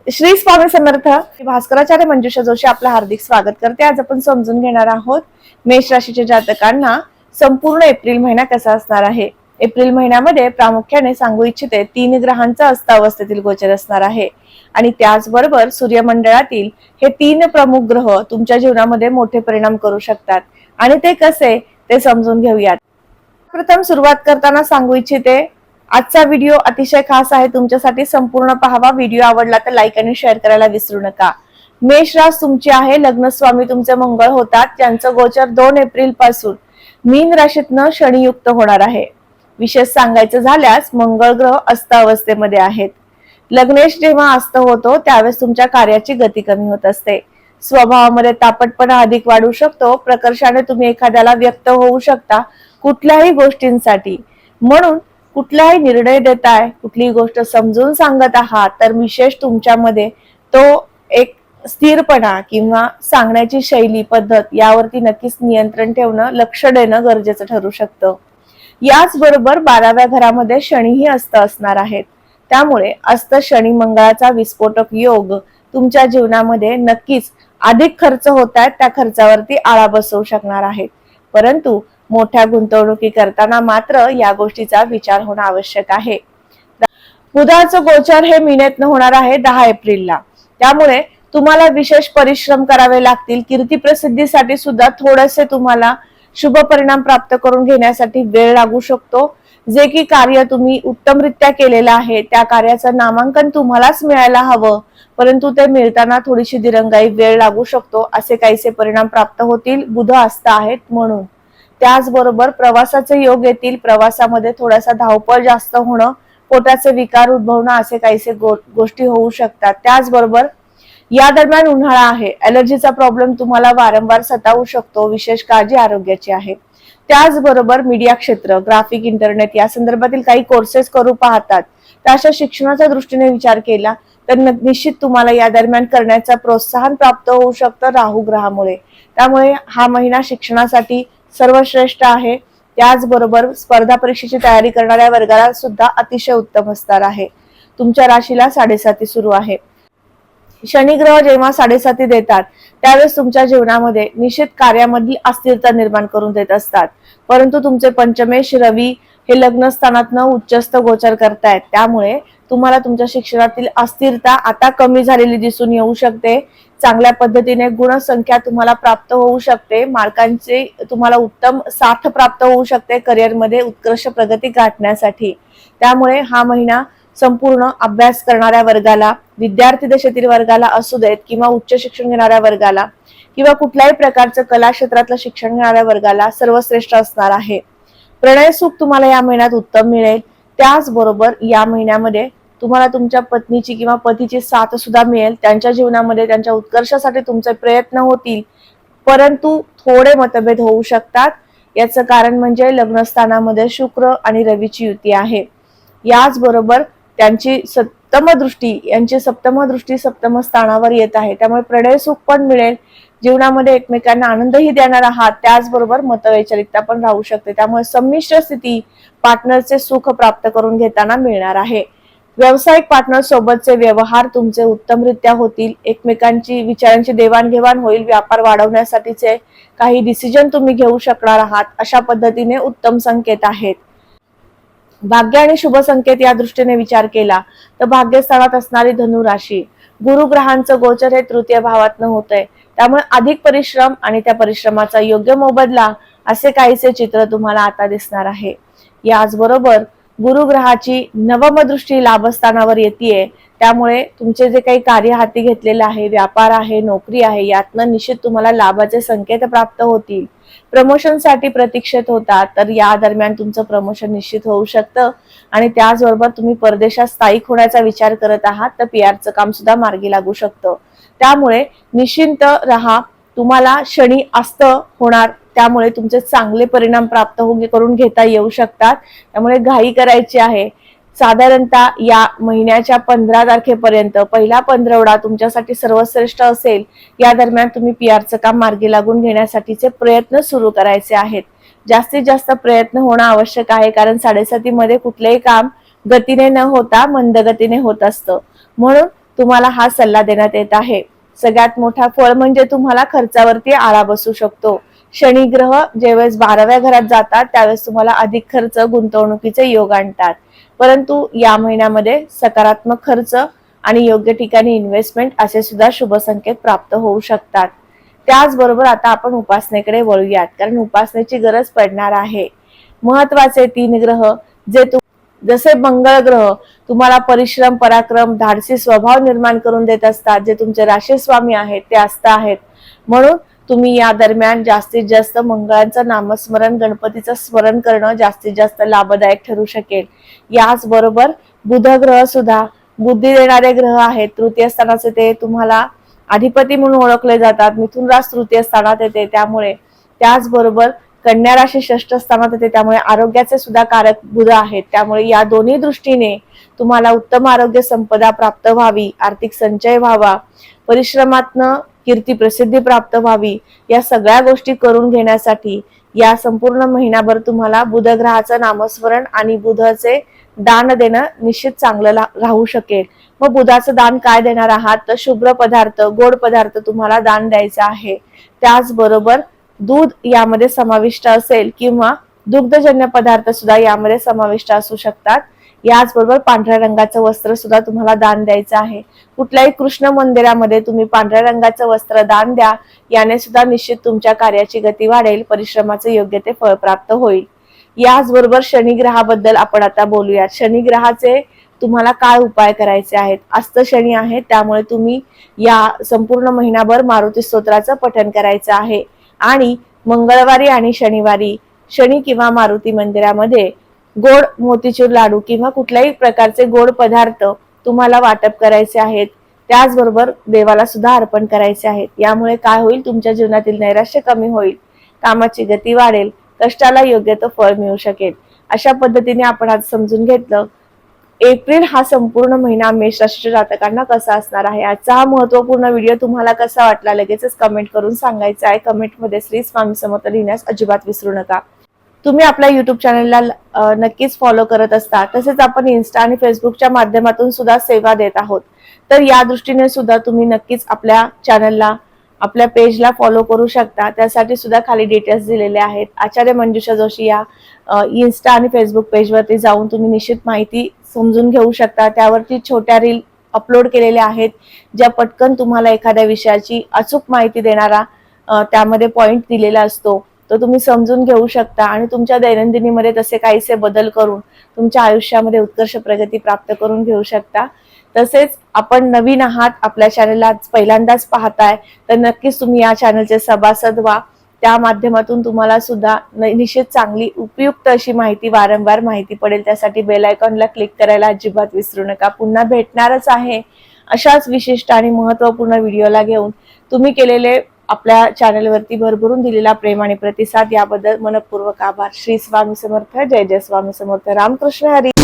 श्री स्वामी समर्थ. भास्कराचार्य मंजुषा जोशी आपलं हार्दिक स्वागत करते. आज आपण समजून घेणार आहोत मेष राशीच्या जातकांना संपूर्ण एप्रिल महिना कसा असणार आहे. एप्रिल महिन्यामध्ये प्रामुख्याने सांगू इच्छिते 3 ग्रहांचा अस्तावस्थेतील गोचर असणार आहे आणि त्याचबरोबर सूर्यमंडळातील हे 3 प्रमुख ग्रह तुमच्या जीवनामध्ये मोठे परिणाम करू शकतात आणि ते कसे ते समजून घेऊयात. प्रथम सुरुवात करताना सांगू इच्छिते आजचा व्हिडिओ अतिशय खास आहे तुमच्यासाठी. संपूर्ण पाहावा. व्हिडिओ आवडला तर लाईक आणि शेअर करायला विसरू नका. मेष रास तुमची आहे. लग्न स्वामी तुमचे मंगळ होतात, ज्यांचं गोचर 2 एप्रिल पासून मीन राशीतनं शनियुक्त होणार आहे. विशेष सांगायचं झाल्यास मंगळ ग्रह अस्त अवस्थेमध्ये आहेत. लग्नेश जेव्हा अस्त होतो त्यावेळेस तुमच्या कार्याची गती कमी होत असते. स्वभावामध्ये तापटपणा अधिक वाढू शकतो. प्रकर्षाने तुम्ही एखाद्याला व्यक्त होऊ शकता कुठल्याही गोष्टींसाठी. म्हणून कुठलाही निर्णय देताय, कुठलीही गोष्ट समजून सांगत आहात तर विशेष तुमच्यामध्ये तो एक स्थिरपणा किंवा सांगण्याची शैली पद्धत यावरती नक्कीच नियंत्रण ठेवणं, लक्ष देणं गरजेचं ठरू शकतं. याच बरोबर 12व्या घरामध्ये शनीही अस्त असणार आहेत. त्यामुळे अस्त शनी मंगळाचा विस्फोटक योग तुमच्या जीवनामध्ये नक्कीच अधिक खर्च होत आहेत, त्या खर्चावरती आळा बसवू शकणार आहेत. परंतु मोठ्या गुंतवणुकी करताना मात्र या गोष्टीचा विचार होणं आवश्यक आहे. बुधाचं गोचर हे मीनेतनं होणार आहे 10 एप्रिलला. त्यामुळे तुम्हाला विशेष परिश्रम करावे लागतील. कीर्ती प्रसिद्धीसाठी सुद्धा थोडेसे तुम्हाला शुभ परिणाम प्राप्त करून घेण्यासाठी वेळ लागू शकतो. जे की कार्य तुम्ही उत्तमरित्या केलेलं आहे त्या कार्याचं नामांकन तुम्हालाच मिळायला हवं, परंतु ते मिळताना थोडीशी दिरंगाई, वेळ लागू शकतो. असे काहीसे परिणाम प्राप्त होतील. बुध अस्त आहेत म्हणून. त्याचबरोबर प्रवासाचे योग येतील. प्रवासामध्ये थोडासा धावपळ जास्त होणं, पोटाचे विकार उद्भवणं असे काहीसे गोष्टी होऊ शकतात. त्याचबरोबर या दरम्यान उन्हाळा आहे. ॲलर्जीचा प्रॉब्लेम तुम्हाला वारंवार सतावू शकतो. विशेष काळजी आरोग्याची आहे. त्याचबरोबर मीडिया क्षेत्र, ग्राफिक, इंटरनेट या संदर्भातील काही कोर्सेस करू पाहतात तर अशा शिक्षणाच्या दृष्टीने विचार केला तर निश्चित तुम्हाला या दरम्यान करण्याचा प्रोत्साहन प्राप्त होऊ शकतं राहू ग्रहामुळे. त्यामुळे हा महिना शिक्षणासाठी सर्वश्रेष्ठ आहे. त्याचबरोबर स्पर्धा परीक्षेची तयारी करणाऱ्या वर्गाला सुद्धा अतिशय उत्तम असणार आहे. तुमच्या राशीला 7.5 सुरू आहे. शनी ग्रह जेव्हा 7.5 देतात त्यावेळेस तुमच्या जीवनामध्ये निश्चित कार्यामधील अस्थिरता निर्माण करून देत असतात. परंतु तुमचे पंचमेश रवी हे लग्न स्थानातनं उच्चस्थ गोचर करतायत. त्यामुळे तुम्हाला तुमच्या शिक्षणातील अस्थिरता आता कमी झालेली दिसून येऊ शकते. चांगल्या पद्धतीने गुणसंख्या तुम्हाला प्राप्त होऊ शकते. मार्कांचे तुम्हाला उत्तम साथ प्राप्त होऊ शकते करिअरमध्ये उत्कृष्ट प्रगती गाठण्यासाठी. त्यामुळे हा महिना संपूर्ण अभ्यास करणाऱ्या वर्गाला, विद्यार्थी दशेतील वर्गाला असू देत किंवा उच्च शिक्षण घेणाऱ्या वर्गाला किंवा कुठल्याही प्रकारचं कला क्षेत्रातलं शिक्षण घेणाऱ्या वर्गाला सर्वश्रेष्ठ असणार आहे. प्रणय सुख तुम्हाला या महिन्यात उत्तम मिळेल. त्याचबरोबर या महिन्यामध्ये तुम्हाला तुमच्या पत्नीची किंवा पतीची साथ सुद्धा मिळेल. त्यांच्या जीवनामध्ये त्यांच्या उत्कर्षासाठी तुमचे प्रयत्न होतील, परंतु थोडे मतभेद होऊ शकतात. याचं कारण म्हणजे लग्नस्थानामध्ये शुक्र आणि रवीची युती आहे. याचबरोबर त्यांची सप्तम दृष्टी सप्तम स्थानावर येत आहे. त्यामुळे प्रणय सुख पण मिळेल. जीवनामध्ये एकमेकांना आनंदही देणार आहात. त्याचबरोबर मतवैचारिकता पण राहू शकते. त्यामुळे संमिश्र स्थिती पार्टनरचे सुख प्राप्त करून घेताना मिळणार आहे. व्यावसायिक पार्टनर सोबतचे व्यवहार तुमचे उत्तमरित्या होतील. एकमेकांची विचारांची देवाणघेवाण होईल. व्यापार वाढवण्यासाठीचे काही डिसिजन तुम्ही घेऊ शकणार आहात. अशा पद्धतीने उत्तम संकेत आहेत. भाग्य आणि शुभ संकेत या दृष्टीने विचार केला तर भाग्यस्थानात असणारी धनु राशी, गुरु ग्रहांचं गोचर हे तृतीय भावातनं होतंय. त्यामुळे अधिक परिश्रम आणि त्या परिश्रमाचा योग्य मोबदला असे काहीसे चित्र तुम्हाला आता दिसणार आहे. याचबरोबर गुरु ग्रहाची नवम दृष्टी लाभस्थानावर येते. त्यामुळे तुमचे जे काही कार्य हाती घेतलेले आहे, व्यापार आहे, नोकरी आहे, यातनं निश्चित तुम्हाला लाभाचे संकेत प्राप्त होतील. प्रमोशनसाठी प्रतीक्षेत होता तर या दरम्यान तुमचं प्रमोशन निश्चित होऊ शकतं. आणि त्याचबरोबर तुम्ही परदेशात स्थायिक होण्याचा विचार करत आहात तर पीआरचं काम सुद्धा मार्गी लागू शकतं. त्यामुळे निश्चिंत राहा. तुम्हाला शनी अस्त होणार, त्यामुळे तुमचे चांगले परिणाम प्राप्त करून घेता येऊ शकतात. त्यामुळे घाई करायची आहे. साधारणतः या महिन्याच्या 15 तारखेपर्यंत पहिला पंधरवडा तुमच्यासाठी सर्वश्रेष्ठ असेल. या दरम्यान तुम्ही पीआरचं काम मार्गी लागून घेण्यासाठीचे प्रयत्न सुरू करायचे आहेत. जास्तीत जास्त प्रयत्न होणं आवश्यक आहे, कारण 7.5 मध्ये कुठलेही काम गतीने न होता मंद गतीने होत असतं. म्हणून तुम्हाला हा सल्ला देण्यात येत आहे. सगळ्यात मोठा फळ म्हणजे तुम्हाला खर्चावरती आळा बसू शकतो. शनी ग्रह ज्यावेळेस 12व्या घरात जातात त्यावेळेस तुम्हाला अधिक खर्च, गुंतवणुकीचे योग आणतात. परंतु या महिन्यामध्ये सकारात्मक खर्च आणि योग्य ठिकाणी इन्व्हेस्टमेंट असे सुद्धा शुभ संकेत प्राप्त होऊ शकतात. त्याचबरोबर आता आपण उपासनेकडे वळूयात, कारण उपासनेची गरज पडणार आहे. महत्वाचे 3 ग्रह जसे मंगळ ग्रह तुम्हाला परिश्रम, पराक्रम, धाडसी स्वभाव निर्माण करून देत असतात, जे तुमचे राशी स्वामी आहेत ते असता आहेत. म्हणून तुम्ही या दरम्यान जास्तीत जास्त मंगळाचं नामस्मरण, गणपतीचं स्मरण करणं जास्तीत जास्त लाभदायक ठरू शकेल. याचबरोबर बुध ग्रह सुद्धा बुद्धी देणारे ग्रह आहेत. तृतीय स्थानाचे ते तुम्हाला अधिपती म्हणून ओळखले जातात. मिथुन रास तृतीय स्थानात येते, त्यामुळे त्याचबरोबर कन्या राशी षष्ठ स्थानात येते, त्यामुळे आरोग्याचे सुद्धा कारक बुध आहेत. त्यामुळे या दोन्ही दृष्टीने तुम्हाला उत्तम आरोग्य संपदा प्राप्त व्हावी, आर्थिक संचय व्हावा, परिश्रमातनं कीर्ती प्रसिद्धी प्राप्त व्हावी, या सगळ्या गोष्टी करून घेण्यासाठी या संपूर्ण महिनाभर तुम्हाला बुध ग्रहाचं नामस्मरण आणि बुधाचे दान देणं निश्चित चांगलं राहू शकेल. मग बुधाचं दान काय देणार आहात, तर शुभ्र पदार्थ, गोड पदार्थ तुम्हाला दान द्यायचा आहे. त्याचबरोबर दूध यामध्ये समाविष्ट असेल किंवा दुग्धजन्य पदार्थ सुद्धा यामध्ये समाविष्ट असू शकतात. याचबरोबर पांढऱ्या रंगाचं वस्त्र सुद्धा तुम्हाला दान द्यायचं आहे. कुठल्याही कृष्ण मंदिरामध्ये तुम्ही पांढऱ्या रंगाचं वस्त्र दान द्या, याने सुद्धा निश्चित तुमच्या कार्याची गती वाढेल, परिश्रमाचे योग्य ते फळ प्राप्त होईल. याचबरोबर शनी ग्रहाबद्दल आपण आता बोलूयात. शनी ग्रहाचे तुम्हाला काय उपाय करायचे आहेत. अस्त शनी आहे, त्यामुळे तुम्ही या संपूर्ण महिनाभर मारुती स्तोत्राचं पठण करायचं आहे. आणि मंगळवारी आणि शनिवारी शनी किंवा मारुती मंदिरामध्ये गोड मोतीचूर लाडू किंवा कुठल्याही प्रकारचे गोड पदार्थ तुम्हाला वाटप करायचे आहेत. त्याचबरोबर देवाला सुद्धा अर्पण करायचे आहेत. यामुळे काय होईल, तुमच्या जीवनातील नैराश्य कमी होईल, कामाची गती वाढेल, कष्टाला योग्य तो फळ मिळू शकेल. अशा पद्धतीने आपण आज समजून घेतलं एप्रिल हा संपूर्ण महिना मेष राशीच्या जातकांना कसा असणार आहे. आजचा हा महत्वपूर्ण व्हिडिओ तुम्हाला कसा वाटला लगेचच कमेंट करून सांगायचं आहे. कमेंटमध्ये श्री स्वामी समर्थ लिहिण्यास अजिबात विसरू नका. तुम्ही आपल्या युट्यूब चॅनलला नक्कीच फॉलो करत असता, तसेच आपण इन्स्टा आणि फेसबुकच्या माध्यमातून सुद्धा सेवा देत आहोत. तर या दृष्टीने सुद्धा तुम्ही नक्कीच आपल्या चॅनलला, आपल्या पेजला फॉलो करू शकता. त्यासाठी सुद्धा खाली डिटेल्स दिलेले आहेत. आचार्य मंजुषा जोशी या इन्स्टा आणि फेसबुक पेजवरती जाऊन तुम्ही निश्चित माहिती समजून घेऊ शकता. त्यावरती छोट्या रील अपलोड केलेल्या आहेत, ज्या पटकन तुम्हाला एखाद्या विषयाची अचूक माहिती देणारा त्यामध्ये पॉइंट दिलेला असतो, तो तुम्ही समजून घेऊ शकता आणि तुमच्या दैनंदिनीमध्ये तसे काहीसे बदल करून तुमच्या आयुष्यामध्ये उत्कर्ष प्रगती प्राप्त करून घेऊ शकता. तसेच आपण नवीन आहात, आपल्या चॅनलला पहिल्यांदाच पाहताय, तर नक्कीच तुम्ही या चॅनलचे सभासद व्हा. त्या माध्यमातून तुम्हाला सुद्धा निश्चित चांगली उपयुक्त अशी माहिती वारंवार माहिती पडेल. त्यासाठी बेल आयकॉनला क्लिक करायला अजिबात विसरू नका. पुन्हा भेटणारच आहे अशाच विशिष्ट आणि महत्त्वपूर्ण व्हिडिओला घेऊन. तुम्ही केलेले आपल्या चॅनलवरती भरभरून दिलेला प्रेम आणि प्रतिसाद याबद्दल मनपूर्वक आभार. श्री स्वामी समर्थ. जय जय स्वामी समर्थ. रामकृष्ण हरी.